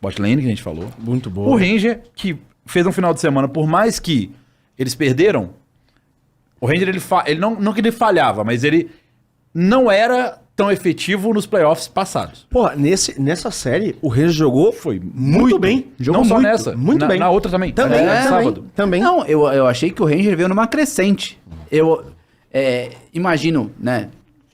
bot lane que a gente falou. Muito boa. O Ranger, que fez um final de semana, por mais que eles perderam, o Ranger, ele não que ele falhava, mas ele não era tão efetivo nos playoffs passados. Pô, nessa série, o Ranger jogou Foi muito bem. Jogou não só muito, nessa. Muito bem. Na outra também. Também, Sábado. também. Não, eu achei que o Ranger veio numa crescente. Eu imagino, né,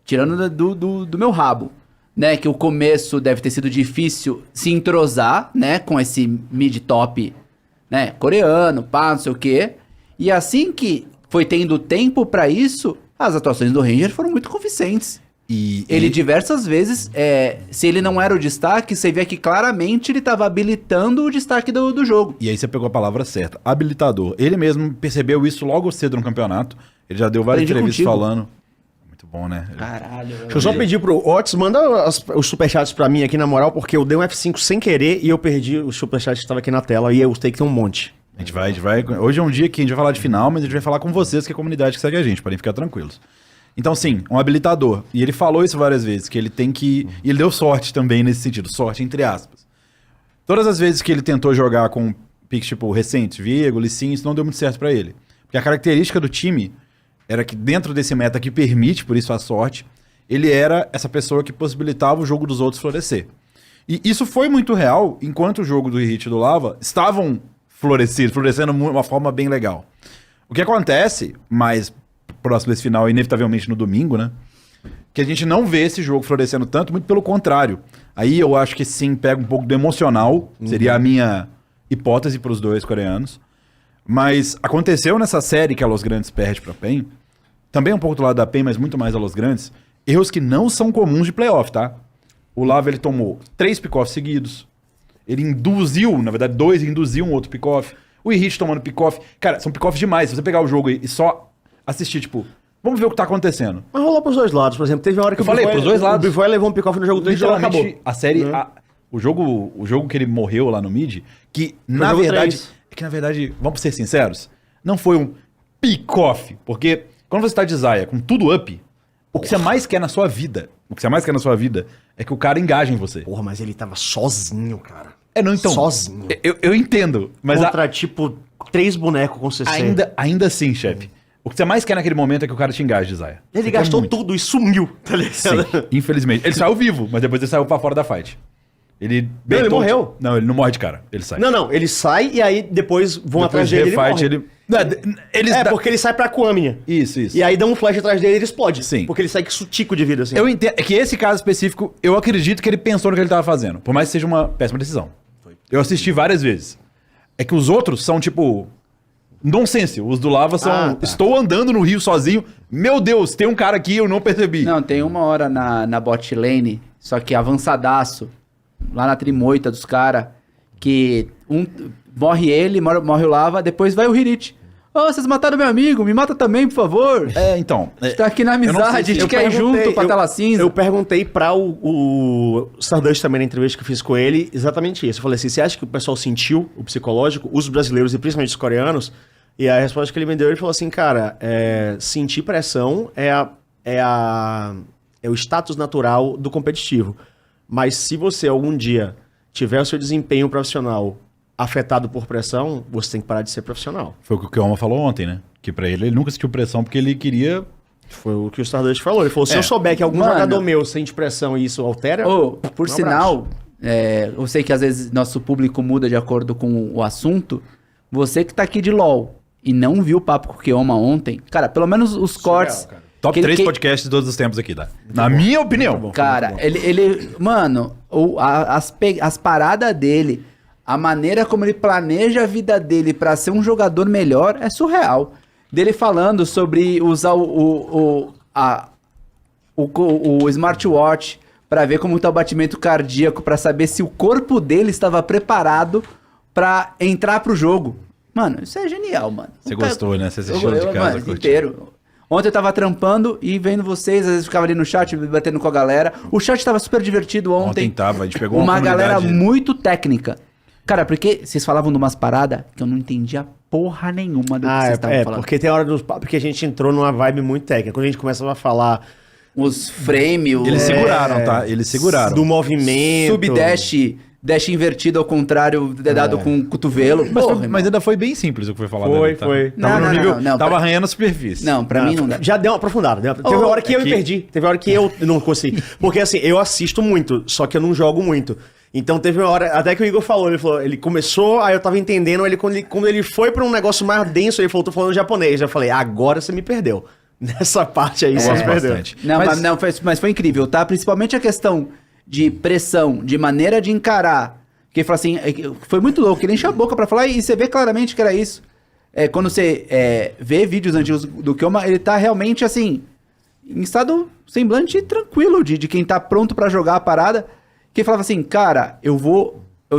tirando do meu rabo, né, que o começo deve ter sido difícil se entrosar, né, com esse mid-top, né, coreano, pá, não sei o quê. E assim que foi tendo tempo pra isso, as atuações do Ranger foram muito convincentes. Ele diversas vezes, se ele não era o destaque, você vê que claramente ele estava habilitando o destaque do jogo. E aí você pegou a palavra certa, habilitador. Ele mesmo percebeu isso logo cedo no campeonato. Ele já deu várias Aprendi entrevistas contigo. falando. Muito bom, né? Caralho. Deixa eu só pedir pro Otis, manda os superchats pra mim aqui na moral, porque eu dei um F5 sem querer e eu perdi o superchat que estava aqui na tela e eu tenho que ter um monte. A gente vai. Hoje é um dia que a gente vai falar de final, mas a gente vai falar com vocês, que é a comunidade que segue a gente, podem ficar tranquilos. Então, sim, um habilitador. E ele falou isso várias vezes, que ele tem que... E ele deu sorte também nesse sentido, sorte entre aspas. Todas as vezes que ele tentou jogar com picks tipo recentes, Viego, Lee Sin, isso não deu muito certo pra ele. Porque a característica do time era que dentro desse meta que permite, por isso a sorte, ele era essa pessoa que possibilitava o jogo dos outros florescer. E isso foi muito real, enquanto o jogo do Hit e do Lava estavam florescendo de uma forma bem legal. O que acontece, mais próximo desse final, inevitavelmente no domingo, né? Que a gente não vê esse jogo florescendo tanto, muito pelo contrário. Aí eu acho que sim, pega um pouco do emocional, seria a minha hipótese para os dois coreanos. Mas aconteceu nessa série que a Los Grandes perde pra PEN, também um pouco do lado da PEN, mas muito mais a Los Grandes, erros que não são comuns de playoff, tá? O Lava, ele tomou 3 pick-offs seguidos, ele induziu, na verdade 2 induziu um outro pick-off, o Hit tomando pick-off. Cara, são pick-offs demais, se você pegar o jogo e só assistir, tipo, vamos ver o que tá acontecendo. Mas rolou pros dois lados, por exemplo. Teve uma hora que Eu falei, pros dois lados. O Bivoy levou um pick-off no jogo 3 e já acabou. Literalmente, a série, o jogo que ele morreu lá no mid, que na jogo verdade, 3. Vamos ser sinceros, não foi um pick-off, porque quando você tá de Zaya com tudo up, o que você mais quer na sua vida, é que o cara engaje em você. Porra, mas ele tava sozinho, cara. Não, então. Sozinho. Eu entendo, mas Contra, tipo, 3 bonecos com CC. ainda assim, chefe. O que você mais quer naquele momento é que o cara te engaje de Zaya. Ele Você gastou quer muito. tudo e sumiu, tá ligado? Sim, infelizmente. Ele saiu vivo, mas depois ele saiu pra fora da fight. Ele morreu. Não, ele não morre de cara. Ele sai. Não, ele sai e aí depois vão atrás dele e ele morre. Porque ele sai pra Kwame. Isso. E aí dá um flash atrás dele e ele explode. Sim. Porque ele sai com sutico de vida, assim. Eu entendo. É que esse caso específico, eu acredito que ele pensou no que ele tava fazendo. Por mais que seja uma péssima decisão. Eu assisti várias vezes. É que os outros são, tipo... nonsense. Os do Lava são... Estou andando no rio sozinho. Meu Deus, tem um cara aqui, eu não percebi. Não, tem uma hora na bot lane, só que avançadaço, lá na trimoita dos caras, que morre ele, morre o Lava, depois vai o Hirit. Ô, vocês mataram meu amigo, me mata também, por favor. Então... A gente tá aqui na amizade, a gente quer ir junto pra tela cinza. Eu perguntei pra o Stardust também na entrevista que eu fiz com ele, exatamente isso. Eu falei assim, você acha que o pessoal sentiu o psicológico, os brasileiros e principalmente os coreanos? E a resposta que ele me deu, ele falou assim, cara, sentir pressão é o status natural do competitivo. Mas se você algum dia tiver o seu desempenho profissional afetado por pressão, você tem que parar de ser profissional. Foi o que o Keoma falou ontem, né? Que pra ele nunca sentiu pressão porque ele queria... Foi o que o Stardust falou. Ele falou, se eu souber que algum jogador meu sente pressão e isso altera... Por sinal, eu sei que às vezes nosso público muda de acordo com o assunto. Você que tá aqui de LoL e não viu o papo com o Keoma ontem, cara, pelo menos os cortes... Cara. Top 3 podcasts de todos os tempos aqui, tá? Na minha opinião. Cara, ele mano, as paradas dele, a maneira como ele planeja a vida dele pra ser um jogador melhor é surreal. Dele falando sobre usar o smartwatch pra ver como tá o batimento cardíaco, pra saber se o corpo dele estava preparado pra entrar pro jogo. Mano, isso é genial, mano. Você gostou, né? Você assistiu de casa, mano, inteiro. Ontem eu tava trampando e vendo vocês, às vezes ficava ali no chat, batendo com a galera. O chat tava super divertido ontem. Ontem tava, a gente pegou uma comunidade... galera muito técnica. Cara, porque vocês falavam de umas paradas que eu não entendia porra nenhuma do que vocês estavam falando. Porque tem hora dos papos que a gente entrou numa vibe muito técnica. Quando a gente começava a falar... Os frames... Eles seguraram, tá? Eles seguraram. Do movimento... Subdash dash invertido ao contrário, dado com o cotovelo. Mas, Porra, mas ainda foi bem simples o que foi falado. Foi, ali, tá? foi. Tava Não, no não, nível, não, tava pra- arranhando a superfície. Não, pra mim não dá. Já deu uma aprofundada. Teve uma hora que eu me que- perdi. Teve uma hora que eu não consegui. Porque assim, eu assisto muito, só que eu não jogo muito. Então teve uma hora, até que o Igor falou, ele começou, aí eu tava entendendo, quando ele foi pra um negócio mais denso, ele falou, tô falando japonês. Eu falei, agora você me perdeu. Nessa parte aí, Eu você me gosto perdeu. bastante. Não, Mas- mas foi incrível, tá? Principalmente a questão de pressão, de maneira de encarar. Porque ele falou assim, foi muito louco, ele encheu a boca pra falar e você vê claramente que era isso. Quando você vê vídeos antigos do Kyoma, ele tá realmente assim, em estado semblante tranquilo de quem tá pronto pra jogar a parada. Que ele falava assim, cara, eu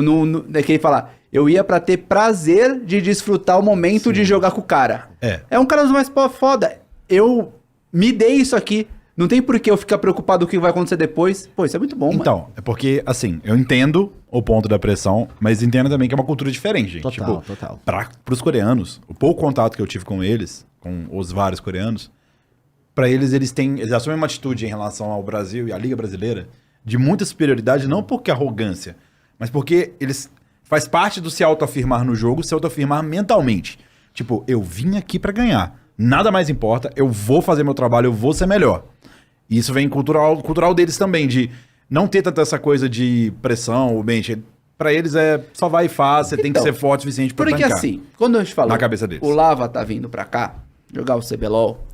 não, que ele fala, eu ia pra ter prazer de desfrutar o momento de jogar com o cara. É um cara dos mais foda. Eu me dei isso aqui. Não tem por que eu ficar preocupado com o que vai acontecer depois. Pô, isso é muito bom, mano. Então, é porque, assim, eu entendo o ponto da pressão, mas entendo também que é uma cultura diferente, gente. Total. Pros coreanos, o pouco contato que eu tive com eles, com os vários coreanos, pra eles, eles assumem uma atitude em relação ao Brasil e à Liga Brasileira de muita superioridade, não porque arrogância, mas porque eles faz parte do se autoafirmar no jogo, se autoafirmar mentalmente. Tipo, eu vim aqui pra ganhar. Nada mais importa, eu vou fazer meu trabalho, eu vou ser melhor. E isso vem cultural deles também, de não ter tanta essa coisa de pressão, ou bem, pra eles só vai e faz, você tem que Então, ser forte o suficiente pra Porque tancar. assim, quando a gente falou, Na cabeça deles. o Lava tá vindo pra cá, jogar o CBLOL,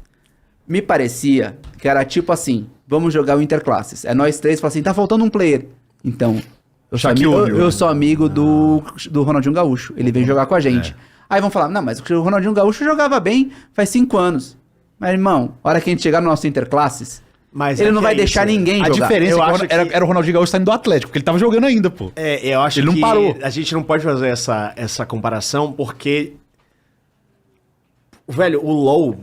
me parecia que era tipo assim, vamos jogar o Interclasses. É nós três, fala assim, tá faltando um player. Então, eu sou amigo do Ronaldinho Gaúcho, ele vem jogar com a gente. Aí vão falar, não, mas o Ronaldinho Gaúcho jogava bem faz 5 anos. Mas, irmão, a hora que a gente chegar no nosso Interclasses, Mas ele é não que vai é deixar isso, ninguém A jogar. diferença Eu é acho que era o Ronaldinho Gaúcho saindo do Atlético, porque ele tava jogando ainda, pô. Eu acho Ele não que parou. a gente não pode fazer essa comparação, porque, velho, o LoL,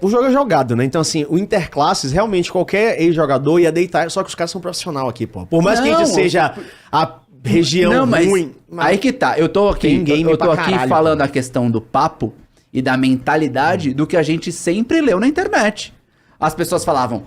o jogo é jogado, né? Então, assim, o Interclasses, realmente, qualquer ex-jogador ia deitar, só que os caras são profissional aqui, pô. Por mais que a Não, gente seja a região Não, mas ruim... aí que tá. Eu tô aqui, Tem game eu tô pra aqui caralho, falando pô. a questão do papo e da mentalidade do que a gente sempre leu na internet. As pessoas falavam,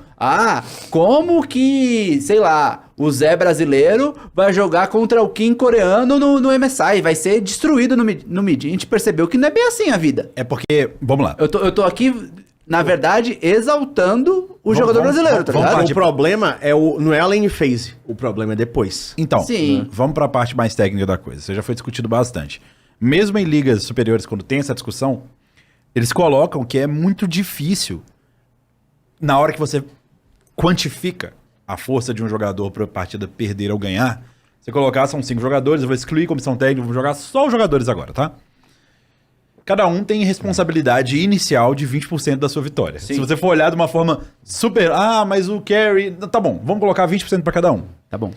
como que, sei lá, o Zé brasileiro vai jogar contra o Kim coreano no MSI, vai ser destruído no mid. A gente percebeu que não é bem assim a vida. É porque, vamos lá. Eu tô aqui, na verdade, exaltando o jogador brasileiro, tá vamos ligado? partir O problema não é a lane phase, o problema é depois. Então, Sim. vamos pra parte mais técnica da coisa. Isso já foi discutido bastante. Mesmo em ligas superiores, quando tem essa discussão, eles colocam que é muito difícil, na hora que você quantifica a força de um jogador pra partida perder ou ganhar, você colocar, são 5 jogadores, eu vou excluir comissão técnica, vou jogar só os jogadores agora, tá? Cada um tem responsabilidade inicial de 20% da sua vitória. Sim. Se você for olhar de uma forma super... mas o carry... Tá bom, vamos colocar 20% pra cada um. Tá bom.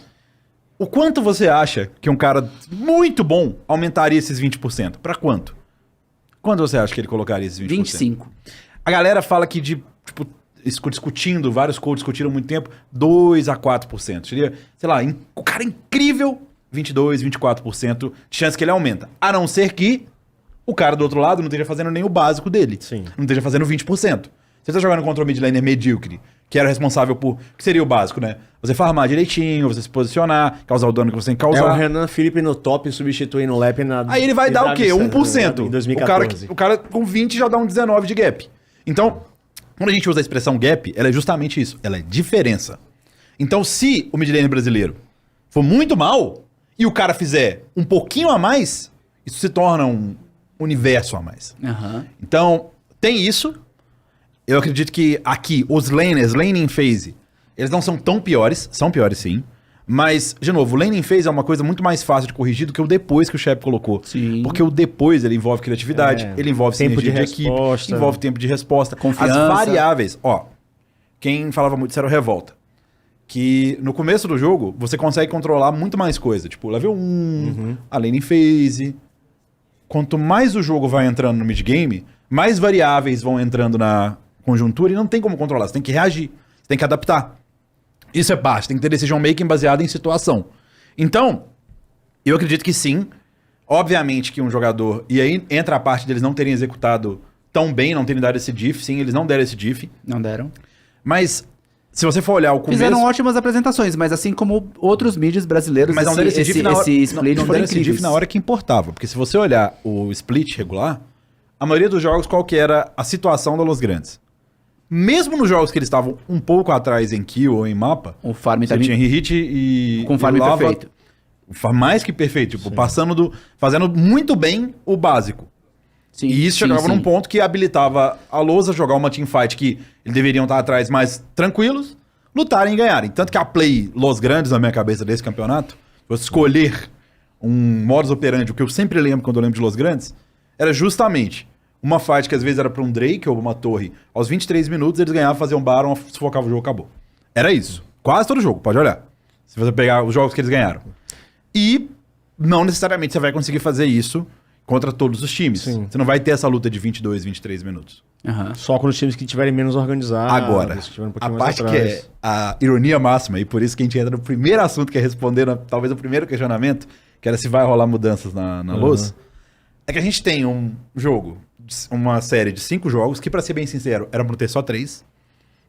O quanto você acha que um cara muito bom aumentaria esses 20%? Pra quanto? Quanto você acha que ele colocaria esses 20%? 25. A galera fala que discutindo, vários coaches discutiram muito tempo, 2 a 4%. Seria, sei lá, o cara é incrível, 22, 24% de chance que ele aumenta. A não ser que o cara do outro lado não esteja fazendo nem o básico dele. Sim. Não esteja fazendo 20%. Você está jogando contra o mid laner medíocre, que era responsável por... que seria o básico, né? Você farmar direitinho, você se posicionar, causar o dano que você tem que É causar. o Renan Felipe no top substituindo o Lep na... Aí ele vai dar o quê? 1%. Em 2014. O cara com 20 já dá um 19 de gap. Então, quando a gente usa a expressão gap, ela é justamente isso. Ela é diferença. Então, se o mid laner brasileiro for muito mal e o cara fizer um pouquinho a mais, isso se torna um universo a mais. Aham. Então, tem isso. Eu acredito que aqui, os laners, laning phase, eles não são tão piores. São piores, sim. Mas, de novo, o laning phase é uma coisa muito mais fácil de corrigir do que o depois que o Shep colocou. Sim. Porque o depois, ele envolve criatividade, ele envolve Tempo sinergia de de equipe, resposta. envolve tempo de resposta. Confiança. As variáveis, quem falava muito isso era o Revolta. Que no começo do jogo, você consegue controlar muito mais coisa. Tipo, level 1, a laning phase. Quanto mais o jogo vai entrando no mid-game, mais variáveis vão entrando na conjuntura e não tem como controlar. Você tem que reagir, você tem que adaptar. Isso é parte, tem que ter decision making baseado em situação. Então, eu acredito que sim. Obviamente que um jogador... E aí entra a parte deles não terem executado tão bem, não terem dado esse diff. Sim, eles não deram esse diff. Não deram. Mas Se você for olhar o começo... Fizeram ótimas apresentações, mas assim como outros mídias brasileiros, Mas não deram esse diff na hora, esse split não foi deram esse diff incrível. na hora que importava. Porque se você olhar o split regular, a maioria dos jogos, qual que era a situação da Los Grandes? Mesmo nos jogos que eles estavam um pouco atrás em kill ou em mapa, O farm você também tinha Hit e com farm e Lava, perfeito. mais que perfeito, tipo, fazendo muito bem o básico. Sim, E isso sim, chegava sim. num ponto que habilitava a Lousa jogar uma teamfight que eles deveriam estar atrás mais tranquilos, lutarem e ganharem. Tanto que a play Los Grandes na minha cabeça desse campeonato, se você escolher um modus operandi, o que eu sempre lembro quando eu lembro de Los Grandes, era justamente uma fight que às vezes era pra um Drake ou uma torre. Aos 23 minutos eles ganhavam, faziam um Baron, sufocavam o jogo, acabou. Era isso. Quase todo jogo, pode olhar. Se você pegar os jogos que eles ganharam. E não necessariamente você vai conseguir fazer isso contra todos os times. Sim. Você não vai ter essa luta de 22, 23 minutos. Aham. Só com os times que estiverem menos organizados. Agora, que estiverem um a pouquinho mais parte que é atrás. a ironia máxima, e por isso que a gente entra no primeiro assunto, que é responder, talvez o primeiro questionamento, que era se vai rolar mudanças na luz, é que a gente tem um jogo, uma série de 5 jogos, que pra ser bem sincero, era pra ter só 3,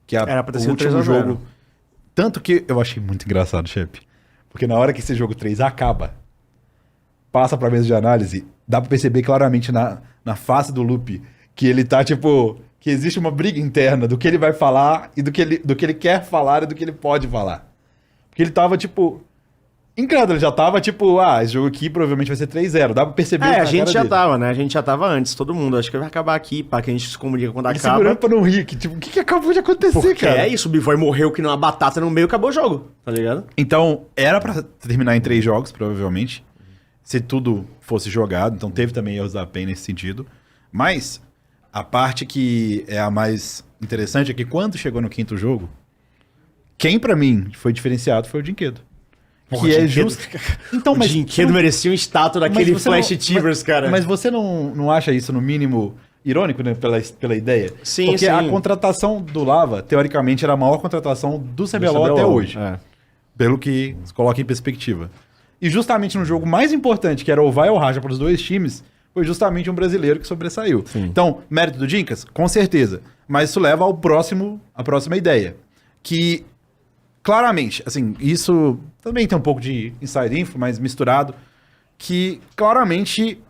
que é Era pra ter o sido último 3 a 0. jogo. Tanto que eu achei muito engraçado, chefe, porque na hora que esse jogo 3 acaba, passa pra mesa de análise, dá pra perceber claramente na face do Lupe que ele tá, tipo, que existe uma briga interna do que ele vai falar e do que ele quer falar e do que ele pode falar. Porque ele tava, tipo, incrédulo, ele já tava, tipo, esse jogo aqui provavelmente vai ser 3-0, dá pra perceber A na gente cara já dele. tava, né? A gente já tava antes, todo mundo. Acho que vai acabar aqui, pá, que a gente se comunica quando Ele acaba. segurando pra não rir, que, tipo, o que acabou de acontecer, Porque cara? é isso, o Bivoy morreu que não uma batata no meio, acabou o jogo, tá ligado? Então, era pra terminar em 3 jogos, provavelmente, se tudo fosse jogado. Então, teve também erros da PEN nesse sentido. Mas, a parte que é a mais interessante é que quando chegou no 5º jogo, quem pra mim foi diferenciado foi o Dinquedo. Que é justo... Então, O Dinquedo merecia um estátua daquele você Flash não- Tivers, cara. Mas você não acha isso, no mínimo, irônico, né? Pela ideia? Sim, Porque sim. a contratação do Lava, teoricamente, era a maior contratação do CBLOL até hoje. É. Pelo que se coloca em perspectiva. E justamente no jogo mais importante, que era o Vai ou Raja para os dois times, foi justamente um brasileiro que sobressaiu. Sim. Então, mérito do Dinkas? Com certeza. Mas isso leva à próxima ideia. Que, claramente, assim, isso também tem um pouco de inside info, mas misturado, que claramente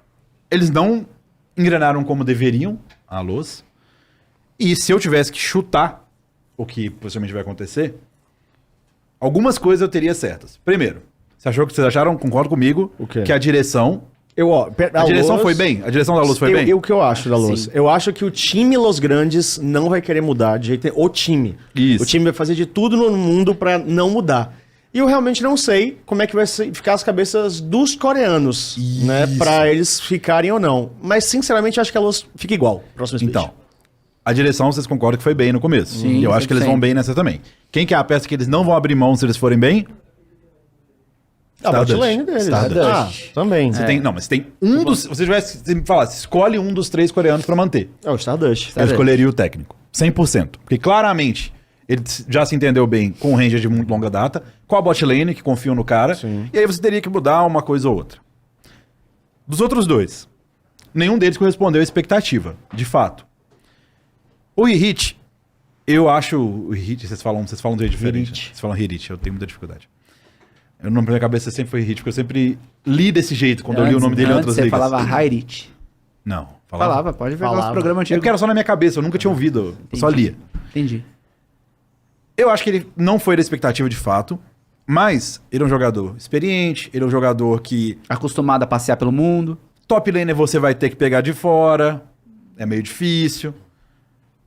eles não engrenaram como deveriam a luz. E se eu tivesse que chutar o que possivelmente vai acontecer, algumas coisas eu teria certas. Primeiro, vocês acharam, concordo comigo, O quê? que a direção... A A direção Luz- foi bem? A direção da luz foi bem? O que eu acho da Luz? Sim. Eu acho que o time Los Grandes não vai querer mudar de jeito nenhum. O time. Isso. O time vai fazer de tudo no mundo pra não mudar. E eu realmente não sei como é que vai ficar as cabeças dos coreanos, né? Isso. Pra eles ficarem ou não. Mas, sinceramente, acho que a Luz fica igual. Próximo split. Então, a direção vocês concordam que foi bem no começo. Sim, E eu acho que eles 100%. vão bem nessa também. Quem que é a peça que eles não vão abrir mão se eles forem bem? a bot lane deles. Stardust. Também. Você tem, não, mas tem um dos... Se você tivesse se me falasse, escolhe um dos 3 coreanos pra manter. É o Stardust. Eu escolheria o técnico. 100%. Porque claramente ele já se entendeu bem com o Ranger de muito longa data, com a bot lane, que confiam no cara. Sim. E aí você teria que mudar uma coisa ou outra. Dos outros 2, nenhum deles correspondeu à expectativa, de fato. O Hit, eu acho... O Hit, vocês falam de um jeito diferente. Hirit. Né? Vocês falam Hit, eu tenho muita dificuldade. Eu, na minha cabeça sempre foi Hit, porque eu sempre li desse jeito quando eu li o nome dele em outras você ligas. falava Hairit. Não, Falava, pode ver Falava. os programas É antigos. porque era só na minha cabeça, eu nunca tinha ouvido, eu só lia. Entendi. Eu acho que ele não foi da expectativa de fato, mas ele é um jogador experiente, ele é um jogador que Acostumado a passear pelo mundo. top laner você vai ter que pegar de fora, é meio difícil.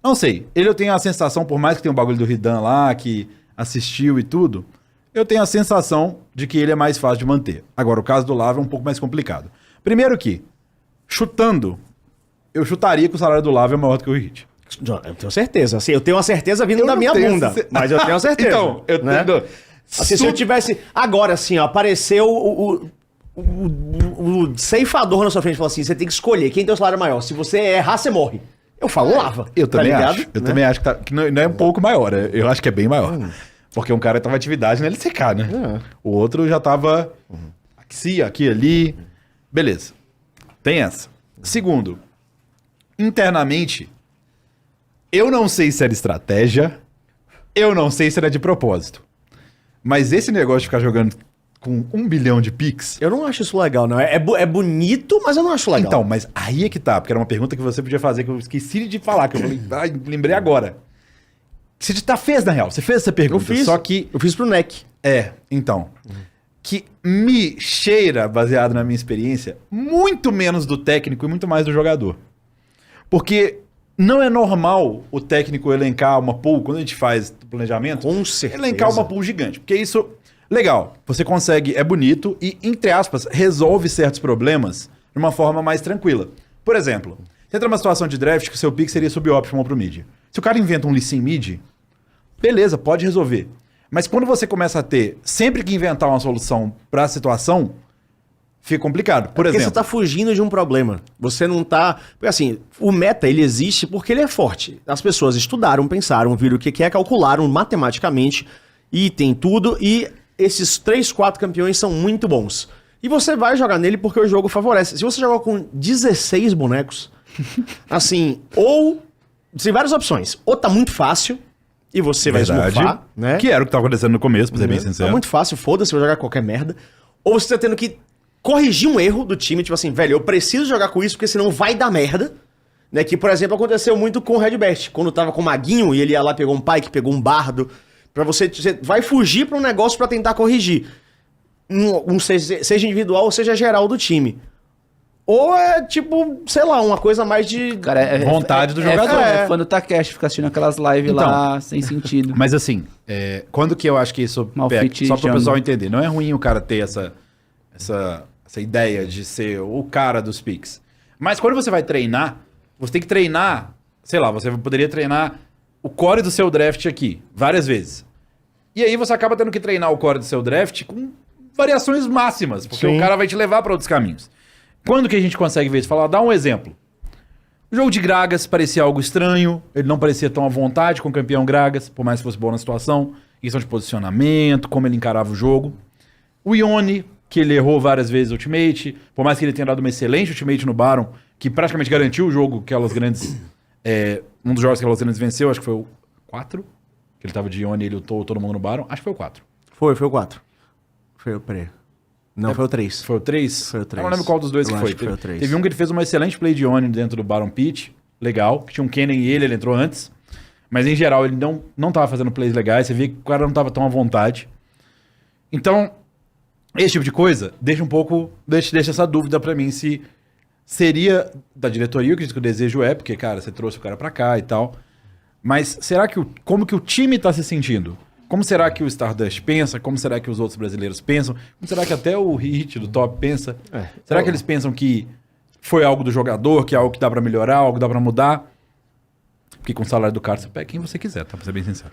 Não sei, eu tenho a sensação, por mais que tenha um bagulho do Ridan lá, que assistiu e tudo, eu tenho a sensação de que ele é mais fácil de manter. Agora, o caso do Lava é um pouco mais complicado. Primeiro que, chutando, eu chutaria que o salário do Lava é maior do que o Hit. Eu tenho certeza. Assim, eu tenho uma certeza vindo da minha bunda. Mas eu tenho uma certeza. Então, eu né? tenho... Assim, se eu tivesse. Agora, assim, ó, apareceu o ceifador na sua frente e falou assim: você tem que escolher quem tem o salário maior. Se você errar, você morre. Eu falo Lava. Eu também ligado? acho. Eu Né? também acho que não é um pouco maior. Eu acho que é bem maior. Porque um cara tava em atividade na LCK, né? O outro já tava aqui, ali. Beleza. Tem essa. Segundo, internamente, eu não sei se era estratégia Eu não sei se era de propósito. Mas esse negócio de ficar jogando com 1 bilhão de pix... Eu não acho isso legal, não. É bonito, mas eu não acho legal. Então, mas aí é que tá, porque era uma pergunta que você podia fazer, que eu esqueci de falar, que eu falei, lembrei agora. Você já fez, na real, você fez essa pergunta. Eu fiz, só que... Eu fiz pro NEC. Então... Que me cheira, baseado na minha experiência, muito menos do técnico e muito mais do jogador. Porque não é normal o técnico elencar uma pool, quando a gente faz o planejamento, Com certeza. elencar uma pool gigante. Porque isso, legal, você consegue, é bonito e, entre aspas, resolve certos problemas de uma forma mais tranquila. Por exemplo, você entra numa situação de draft que o seu pick seria suboptimal pro mid. Se o cara inventa um Lee Sin mid, beleza, pode resolver. Mas quando você começa a ter, sempre que inventar uma solução para a situação, fica complicado. Por Porque exemplo, você tá fugindo de um problema. Você não tá... Porque assim, o meta, ele existe porque ele é forte. As pessoas estudaram, pensaram, viram o que é, calcularam matematicamente, e tem tudo, e esses 3, 4 campeões são muito bons. E você vai jogar nele porque o jogo favorece. Se você jogar com 16 bonecos, assim, ou... Tem várias opções. Ou tá muito fácil... E você vai esmurfar, né? Que era o que tava acontecendo no começo, pra ser bem sincero. É muito fácil, foda-se, vai jogar qualquer merda. Ou você tá tendo que corrigir um erro do time, tipo assim, velho, eu preciso jogar com isso porque senão vai dar merda. Né? Que, por exemplo, aconteceu muito com o Red Best. Quando tava com o Maguinho e ele ia lá, pegou um Pyke, pegou um Bardo. Pra você vai fugir pra um negócio pra tentar corrigir. Seja individual ou seja geral do time. Ou é, tipo, sei lá, uma coisa mais de... Cara, vontade do jogador. É fã do Takeshi, fica assistindo aquelas lives Então, lá, sem sentido. Mas assim, quando que eu acho que isso Malfit só para o jungle. pessoal entender, não é ruim o cara ter essa ideia de ser o cara dos picks. Mas quando você vai treinar, você tem que treinar, sei lá, você poderia treinar o core do seu draft aqui, várias vezes. E aí você acaba tendo que treinar o core do seu draft com variações máximas, porque Sim. o cara vai te levar para outros caminhos. Quando que a gente consegue ver isso? Falar, dá um exemplo. O jogo de Gragas parecia algo estranho, ele não parecia tão à vontade com o campeão Gragas, por mais que fosse bom na situação. Questão de posicionamento, como ele encarava o jogo. O Ione, que ele errou várias vezes o ultimate, por mais que ele tenha dado uma excelente ultimate no Baron, que praticamente garantiu o jogo que aquelas grandes... um dos jogos que aquelas grandes venceu, acho que foi o 4, que ele tava de Ione e ele lutou todo mundo no Baron. Acho que foi o 4. Foi o 4. Peraí. Não, foi o 3. Foi o 3? Foi o 3. Eu não lembro qual dos dois Eu que foi. acho que foi o 3. Teve um que ele fez uma excelente play de Oni dentro do Baron Pit, legal, que tinha um Kennen e ele entrou antes. Mas em geral ele não tava fazendo plays legais, você via que o cara não tava tão à vontade. Então, esse tipo de coisa deixa um pouco, deixa essa dúvida pra mim se seria da diretoria, eu acredito que o desejo é, porque, cara, você trouxe o cara pra cá e tal. Mas será que como que o time tá se sentindo? Como será que o Stardust pensa? Como será que os outros brasileiros pensam? Como será que até o Hit do top pensa? Será que eles pensam que foi algo do jogador, que é algo que dá pra melhorar, algo que dá pra mudar? Porque com o salário do cara você pega quem você quiser, tá? Pra ser bem sincero.